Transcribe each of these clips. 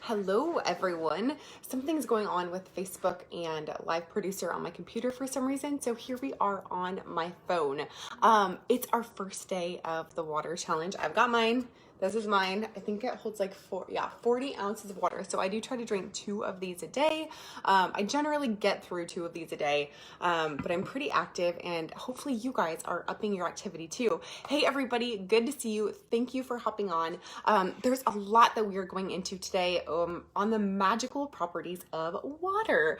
Hello, everyone. Something's going on with Facebook and Live Producer on my computer for some reason, so here we are on my phone. It's our first day of the water challenge. I've got mine. This is mine. I think it holds like 40 ounces of water. So I do try to drink 2 of these a day. I generally get through 2 of these a day, but I'm pretty active and hopefully you guys are upping your activity too. Hey everybody, good to see you. Thank you for hopping on. There's a lot that we are going into today on the magical properties of water.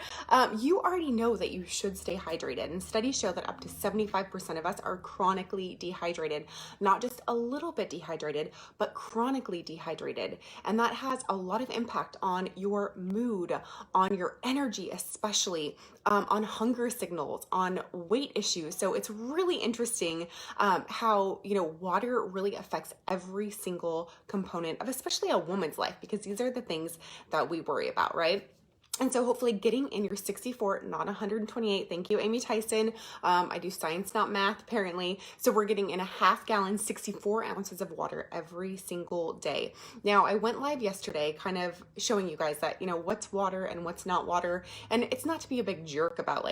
You already know that you should stay hydrated, and studies show that up to 75% of us are chronically dehydrated, not just a little bit dehydrated, but chronically dehydrated. And that has a lot of impact on your mood, on your energy, especially on hunger signals, on weight issues. So it's really interesting how, water really affects every single component of especially a woman's life, because these are the things that we worry about, right? And so hopefully getting in your 64, not 128. Thank you, Amy Tyson. I do science, not math, apparently. So we're getting in a half gallon, 64 ounces of water every single day. Now, I went live yesterday kind of showing you guys that, what's water and what's not water. And it's not to be a big jerk about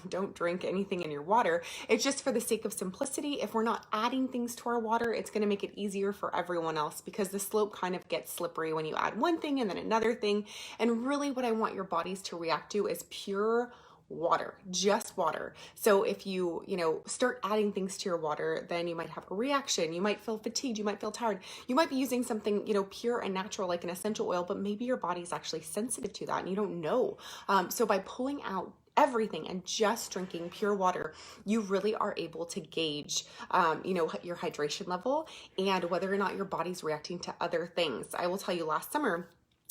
don't drink anything in your water. It's just for the sake of simplicity. If we're not adding things to our water, it's going to make it easier for everyone else, because the slope kind of gets slippery when you add one thing and then another thing. And really what I want your bodies to react to is pure water, just water. So if you start adding things to your water, then you might have a reaction. You might feel fatigued. You might feel tired. You might be using something, pure and natural like an essential oil, but maybe your body's actually sensitive to that and you don't know. So by pulling out everything and just drinking pure water, you really are able to gauge, your hydration level and whether or not your body's reacting to other things. I will tell you, last summer,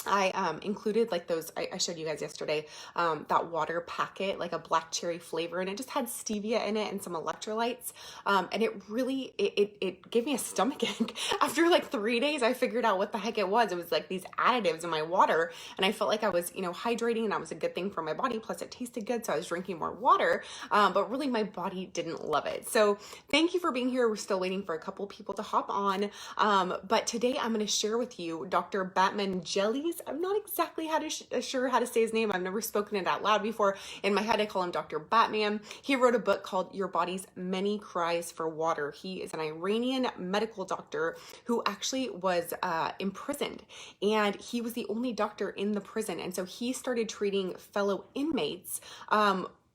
I included like those, I showed you guys yesterday, that water packet, like a black cherry flavor, and it just had stevia in it and some electrolytes. And it really, it gave me a stomachache. After like 3 days, I figured out what the heck it was. It was like these additives in my water, and I felt like I was, hydrating, and that was a good thing for my body. Plus it tasted good, so I was drinking more water, but really my body didn't love it. So thank you for being here. We're still waiting for a couple people to hop on. But today I'm going to share with you Dr. Batman Jelly. I'm not exactly sure how to say his name. I've never spoken it out loud before. In my head, I call him Dr. Batman. He wrote a book called Your Body's Many Cries for Water. He is an Iranian medical doctor who actually was imprisoned, and he was the only doctor in the prison. And so he started treating fellow inmates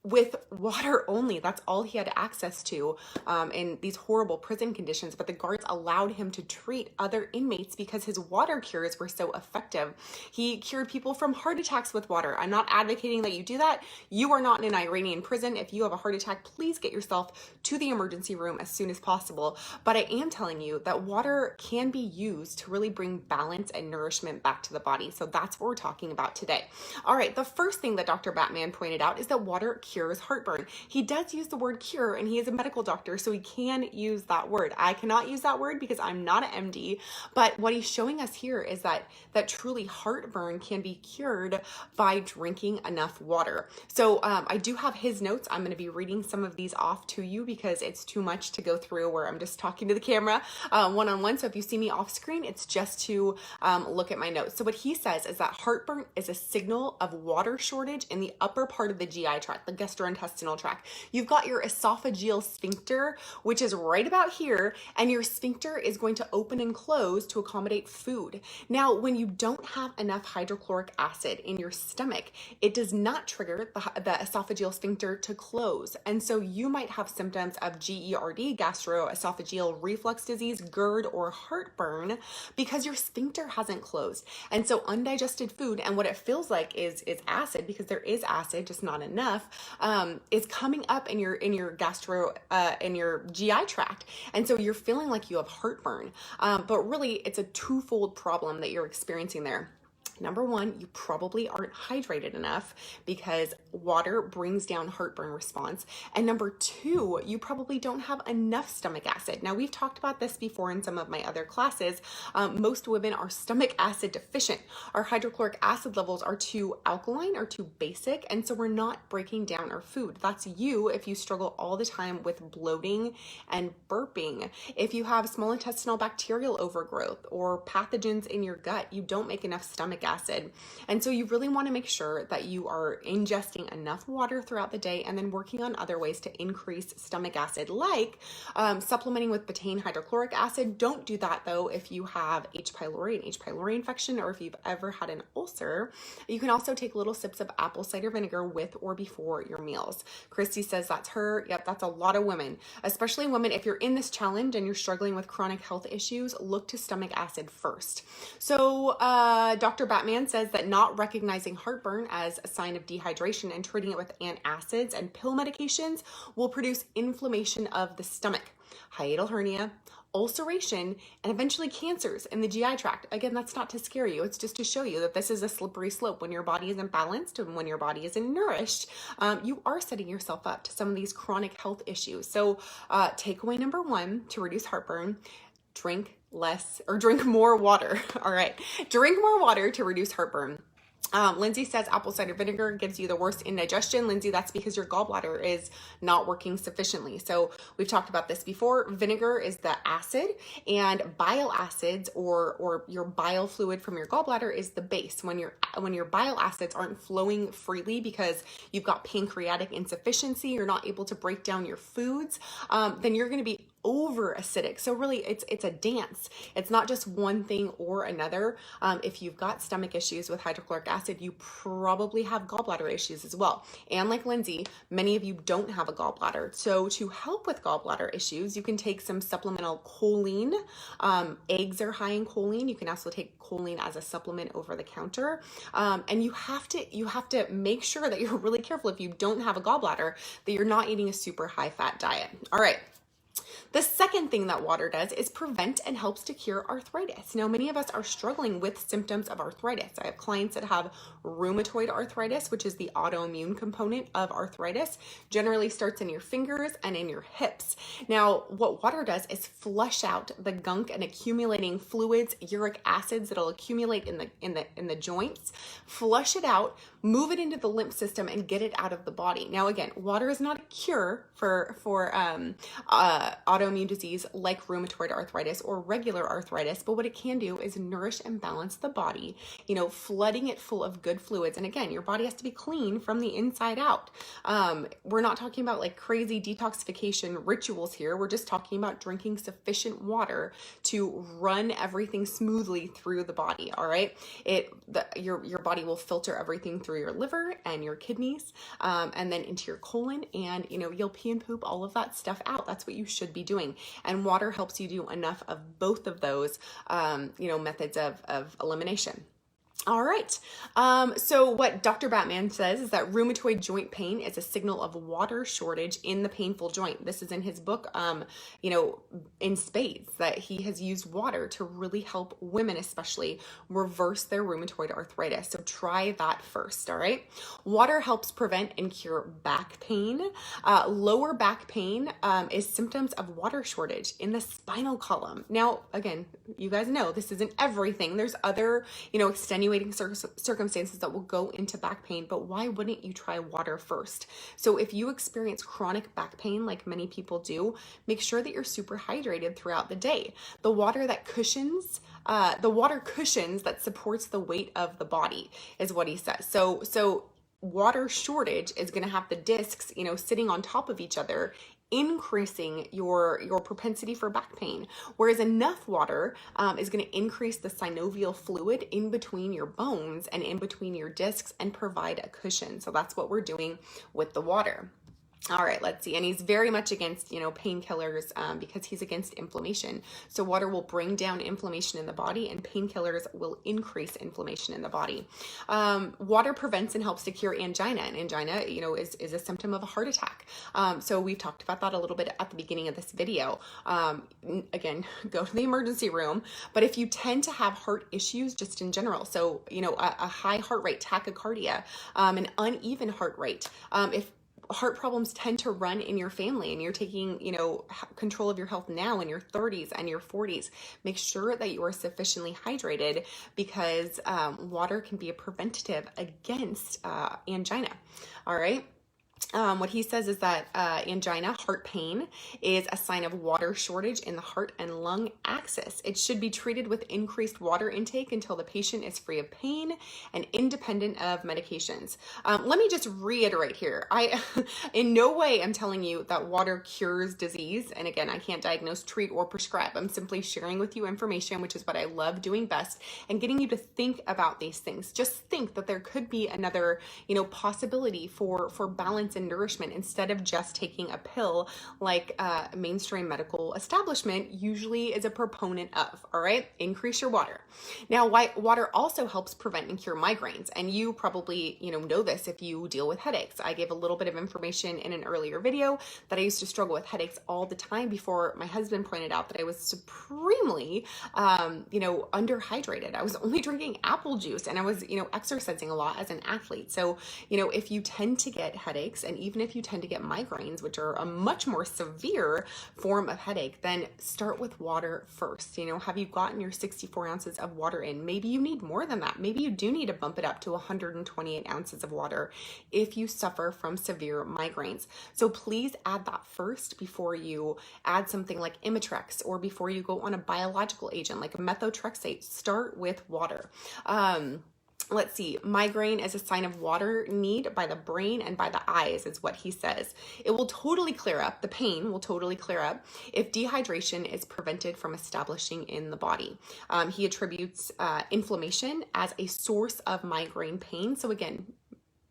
with water only. That's all he had access to in these horrible prison conditions. But the guards allowed him to treat other inmates because his water cures were so effective. He cured people from heart attacks with water. I'm not advocating that you do that. You are not in an Iranian prison. If you have a heart attack, please get yourself to the emergency room as soon as possible. But I am telling you that water can be used to really bring balance and nourishment back to the body. So that's what we're talking about today. All right, the first thing that Dr. Batman pointed out is that water cures heartburn. He does use the word cure, and he is a medical doctor, so he can use that word. I cannot use that word because I'm not an MD, but what he's showing us here is that truly heartburn can be cured by drinking enough water. So I do have his notes. I'm going to be reading some of these off to you because it's too much to go through where I'm just talking to the camera one-on-one. So if you see me off screen, it's just to look at my notes. So what he says is that heartburn is a signal of water shortage in the upper part of the GI tract, the gastrointestinal tract. You've got your esophageal sphincter, which is right about here, and your sphincter is going to open and close to accommodate food. Now, when you don't have enough hydrochloric acid in your stomach, it does not trigger the esophageal sphincter to close. And so you might have symptoms of GERD, gastroesophageal reflux disease, GERD, or heartburn because your sphincter hasn't closed. And so undigested food, and what it feels like is acid, because there is acid, just not enough, is coming up in your in your GI tract. And so you're feeling like you have heartburn. But really it's a twofold problem that you're experiencing there. Number one, you probably aren't hydrated enough because water brings down heartburn response. And number two, you probably don't have enough stomach acid. Now, we've talked about this before in some of my other classes. Most women are stomach acid deficient. Our hydrochloric acid levels are too alkaline or too basic, and so we're not breaking down our food. That's you if you struggle all the time with bloating and burping. If you have small intestinal bacterial overgrowth or pathogens in your gut, you don't make enough stomach acid. And so you really want to make sure that you are ingesting enough water throughout the day and then working on other ways to increase stomach acid, like supplementing with betaine hydrochloric acid. Don't do that though if you have H. pylori, an H. pylori infection, or if you've ever had an ulcer. You can also take little sips of apple cider vinegar with or before your meals. Christy says that's her. Yep, that's a lot of women, especially women. If you're in this challenge and you're struggling with chronic health issues, look to stomach acid first. So Dr. Batman says that not recognizing heartburn as a sign of dehydration and treating it with antacids and pill medications will produce inflammation of the stomach, hiatal hernia, ulceration, and eventually cancers in the GI tract. Again, that's not to scare you. It's just to show you that this is a slippery slope. When your body isn't balanced and when your body isn't nourished, you are setting yourself up to some of these chronic health issues. So takeaway number one to reduce heartburn: drink less or drink more water. All right. Drink more water to reduce heartburn. Lindsay says apple cider vinegar gives you the worst indigestion. Lindsay, that's because your gallbladder is not working sufficiently. So we've talked about this before. Vinegar is the acid, and bile acids or your bile fluid from your gallbladder is the base. When your bile acids aren't flowing freely because you've got pancreatic insufficiency, you're not able to break down your foods, then you're going to be over acidic. So really it's a dance. It's not just one thing or another. If you've got stomach issues with hydrochloric acid, you probably have gallbladder issues as well. And like Lindsay, many of you don't have a gallbladder. So to help with gallbladder issues, you can take some supplemental choline. Eggs are high in choline. You can also take choline as a supplement over the counter. And you have to make sure that you're really careful, if you don't have a gallbladder, that you're not eating a super high fat diet. All right. The second thing that water does is prevent and helps to cure arthritis. Now, many of us are struggling with symptoms of arthritis. I have clients that have rheumatoid arthritis, which is the autoimmune component of arthritis. Generally starts in your fingers and in your hips. Now, what water does is flush out the gunk and accumulating fluids, uric acids that'll accumulate in the joints. Flush it out, move it into the lymph system, and get it out of the body. Now, again, water is not a cure for autoimmune disease like rheumatoid arthritis or regular arthritis, but what it can do is nourish and balance the body, flooding it full of good fluids. And again, your body has to be clean from the inside out. We're not talking about like crazy detoxification rituals here. We're just talking about drinking sufficient water to run everything smoothly through the body. All right. Your body will filter everything through your liver and your kidneys, and then into your colon, and you'll pee and poop all of that stuff out. That's what you should be doing. And water helps you do enough of both of those, methods of elimination. All right. So what Dr. Batman says is that rheumatoid joint pain is a signal of water shortage in the painful joint. This is in his book, in spades, that he has used water to really help women, especially, reverse their rheumatoid arthritis. So try that first. All right. Water helps prevent and cure back pain. Lower back pain is symptoms of water shortage in the spinal column. Now, again, you guys know this isn't everything. There's other, extenuating circumstances that will go into back pain, but why wouldn't you try water first? So if you experience chronic back pain like many people do, make sure that you're super hydrated throughout the day. The water cushions that supports the weight of the body is what he says. So water shortage is going to have the discs, sitting on top of each other, increasing your propensity for back pain, whereas enough water is going to increase the synovial fluid in between your bones and in between your discs and provide a cushion. So that's what we're doing with the water. All right, let's see. And he's very much against, painkillers because he's against inflammation. So water will bring down inflammation in the body, and painkillers will increase inflammation in the body. Water prevents and helps to cure angina. And angina, is a symptom of a heart attack. So we've talked about that a little bit at the beginning of this video. Again, go to the emergency room. But if you tend to have heart issues just in general, so, a high heart rate, tachycardia, an uneven heart rate, if heart problems tend to run in your family and you're taking, control of your health now in your 30s and your 40s, make sure that you are sufficiently hydrated because water can be a preventative against angina. All right. What he says is that angina, heart pain, is a sign of water shortage in the heart and lung axis. It should be treated with increased water intake until the patient is free of pain and independent of medications. Let me just reiterate here. I in no way am telling you that water cures disease. And again, I can't diagnose, treat, or prescribe. I'm simply sharing with you information, which is what I love doing best, and getting you to think about these things. Just think that there could be another, possibility for balance and nourishment instead of just taking a pill like mainstream medical establishment usually is a proponent of. All right, increase your water. Now, water also helps prevent and cure migraines, and you probably know this if you deal with headaches. I gave a little bit of information in an earlier video that I used to struggle with headaches all the time before my husband pointed out that I was supremely underhydrated. I was only drinking apple juice, and I was exercising a lot as an athlete. So if you tend to get headaches, and even if you tend to get migraines, which are a much more severe form of headache, then start with water first. Have you gotten your 64 ounces of water in? Maybe you need more than that. Maybe you do need to bump it up to 128 ounces of water if you suffer from severe migraines. So please add that first before you add something like Imitrex, or before you go on a biological agent like methotrexate. Start with water. Let's see, migraine is a sign of water need by the brain and by the eyes, is what he says. It will totally clear up, the pain will totally clear up if dehydration is prevented from establishing in the body. He attributes inflammation as a source of migraine pain. So again,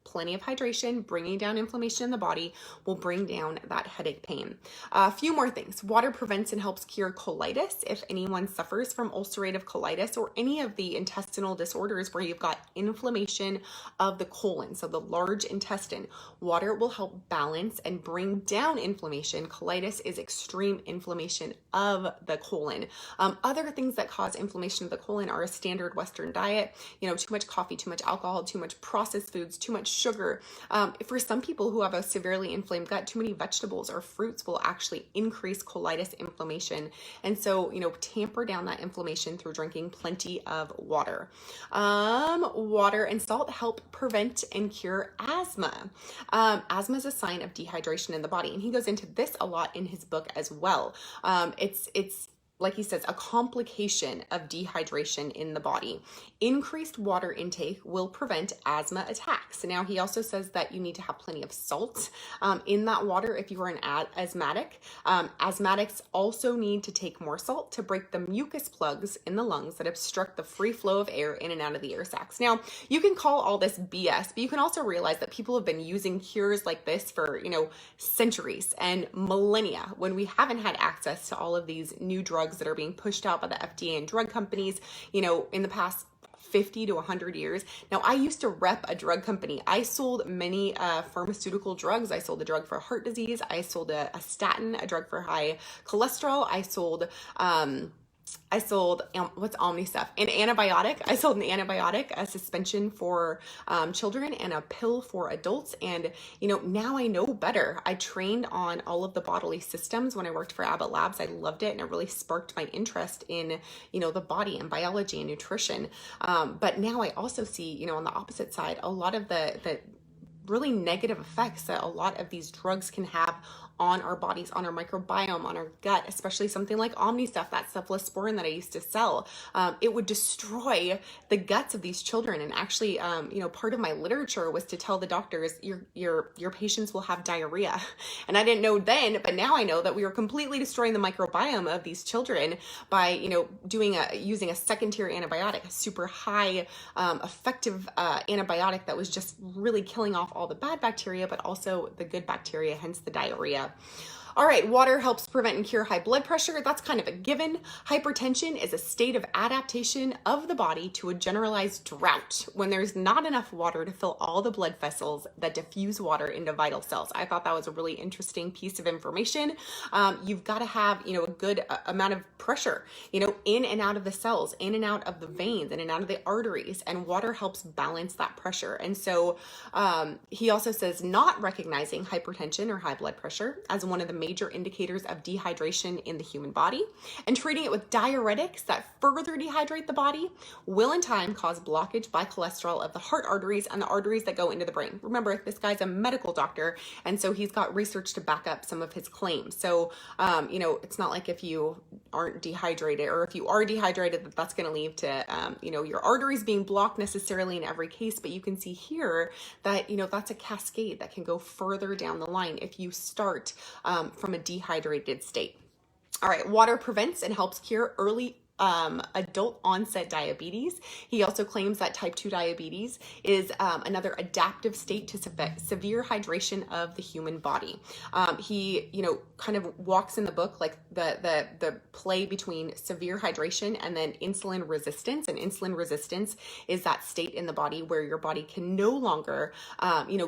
plenty of hydration, bringing down inflammation in the body, will bring down that headache pain. A few more things. Water prevents and helps cure colitis. If anyone suffers from ulcerative colitis or any of the intestinal disorders where you've got inflammation of the colon, so the large intestine, water will help balance and bring down inflammation. Colitis is extreme inflammation of the colon. Other things that cause inflammation of the colon are a standard Western diet, too much coffee, too much alcohol, too much processed foods, too much sugar. For some people who have a severely inflamed gut, too many vegetables or fruits will actually increase colitis inflammation. And so, tamper down that inflammation through drinking plenty of water. Water and salt help prevent and cure asthma. Asthma is a sign of dehydration in the body, and he goes into this a lot in his book as well. It's like he says, a complication of dehydration in the body. Increased water intake will prevent asthma attacks. Now, he also says that you need to have plenty of salt in that water if you are an asthmatic. Asthmatics also need to take more salt to break the mucus plugs in the lungs that obstruct the free flow of air in and out of the air sacs. Now, you can call all this BS, but you can also realize that people have been using cures like this for, centuries and millennia, when we haven't had access to all of these new drugs that are being pushed out by the FDA and drug companies, in the past 50 to 100 years. Now, I used to rep a drug company. I sold many pharmaceutical drugs. I sold a drug for heart disease. I sold a statin, a drug for high cholesterol. I sold what's Omnistuff? An antibiotic. I sold an antibiotic, a suspension for children, and a pill for adults. And, now I know better. I trained on all of the bodily systems when I worked for Abbott Labs. I loved it, and it really sparked my interest in, the body and biology and nutrition. But now I also see, on the opposite side, a lot of the really negative effects that a lot of these drugs can have on our bodies, on our microbiome, on our gut, especially something like Omnistuff, that cephalosporin that I used to sell. It would destroy the guts of these children. And actually, part of my literature was to tell the doctors, your patients will have diarrhea. And I didn't know then, but now I know that we are completely destroying the microbiome of these children by, using a second-tier antibiotic, a super high effective antibiotic that was just really killing off all the bad bacteria, but also the good bacteria, hence the diarrhea. All right, water helps prevent and cure high blood pressure. That's kind of a given. Hypertension is a state of adaptation of the body to a generalized drought when there's not enough water to fill all the blood vessels that diffuse water into vital cells. I thought that was a really interesting piece of information. You've got to have, a good amount of pressure, in and out of the cells, in and out of the veins, in and out of the arteries, and water helps balance that pressure. And so he also says not recognizing hypertension or high blood pressure as one of the major indicators of dehydration in the human body. And treating it with diuretics that further dehydrate the body will in time cause blockage by cholesterol of the heart arteries and the arteries that go into the brain. Remember, this guy's a medical doctor, and so he's got research to back up some of his claims. So, it's not like if you aren't dehydrated, or if you are dehydrated, that's going to lead to, your arteries being blocked necessarily in every case. But you can see here that, that's a cascade that can go further down the line if you start from a dehydrated state. All right, water prevents and helps cure early adult onset diabetes. He also claims that type 2 diabetes is another adaptive state to severe hydration of the human body. He, kind of walks in the book like the play between severe hydration and then insulin resistance. And insulin resistance is that state in the body where your body can no longer,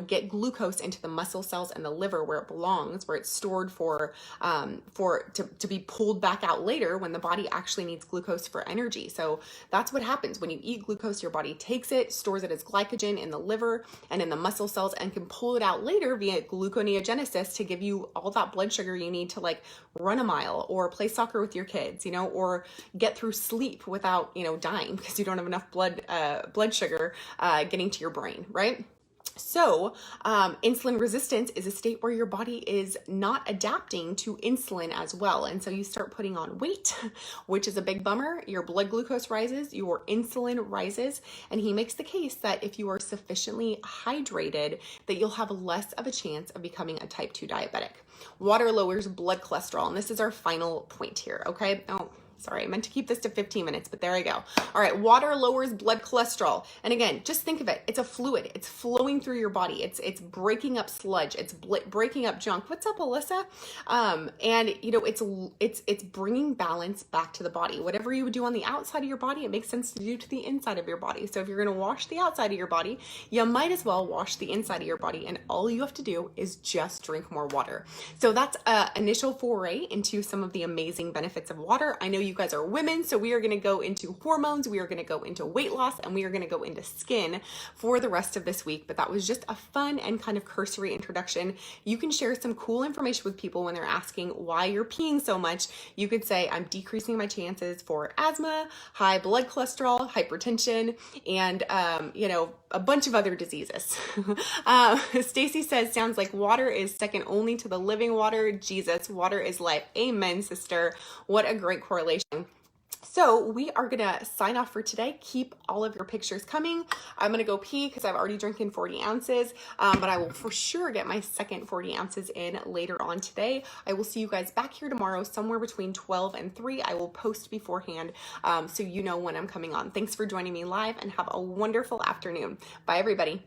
get glucose into the muscle cells and the liver where it belongs, where it's stored to be pulled back out later when the body actually needs glucose for energy. So that's what happens when you eat glucose. Your body takes it, stores it as glycogen in the liver and in the muscle cells, and can pull it out later via gluconeogenesis to give you all that blood sugar you need to like run a mile or play soccer with your kids, or get through sleep without, dying because you don't have enough blood sugar getting to your brain, right? So insulin resistance is a state where your body is not adapting to insulin as well. And so you start putting on weight, which is a big bummer. Your blood glucose rises, your insulin rises. And he makes the case that if you are sufficiently hydrated, that you'll have less of a chance of becoming a type 2 diabetic. Water lowers blood cholesterol. And this is our final point here, okay? Oh, sorry, I meant to keep this to 15 minutes, but there I go. All right, water lowers blood cholesterol. And again, just think of it. It's a fluid. It's flowing through your body. It's breaking up sludge. It's breaking up junk. What's up, Alyssa? And it's bringing balance back to the body. Whatever you would do on the outside of your body, it makes sense to do to the inside of your body. So if you're going to wash the outside of your body, you might as well wash the inside of your body. And all you have to do is just drink more water. So that's an initial foray into some of the amazing benefits of water. I know you guys are women, so we are going to go into hormones, we are going to go into weight loss, and we are going to go into skin for the rest of this week. But that was just a fun and kind of cursory introduction. You can share some cool information with people when they're asking why you're peeing so much. You could say, I'm decreasing my chances for asthma, high blood cholesterol, hypertension, and a bunch of other diseases. Stacy says, sounds like water is second only to the living water. Jesus, water is life. Amen, sister. What a great correlation. So we are going to sign off for today. Keep all of your pictures coming. I'm going to go pee because I've already drinking 40 ounces, but I will for sure get my second 40 ounces in later on today. I will see you guys back here tomorrow, somewhere between 12 and 3. I will post beforehand so you know when I'm coming on. Thanks for joining me live and have a wonderful afternoon. Bye, everybody.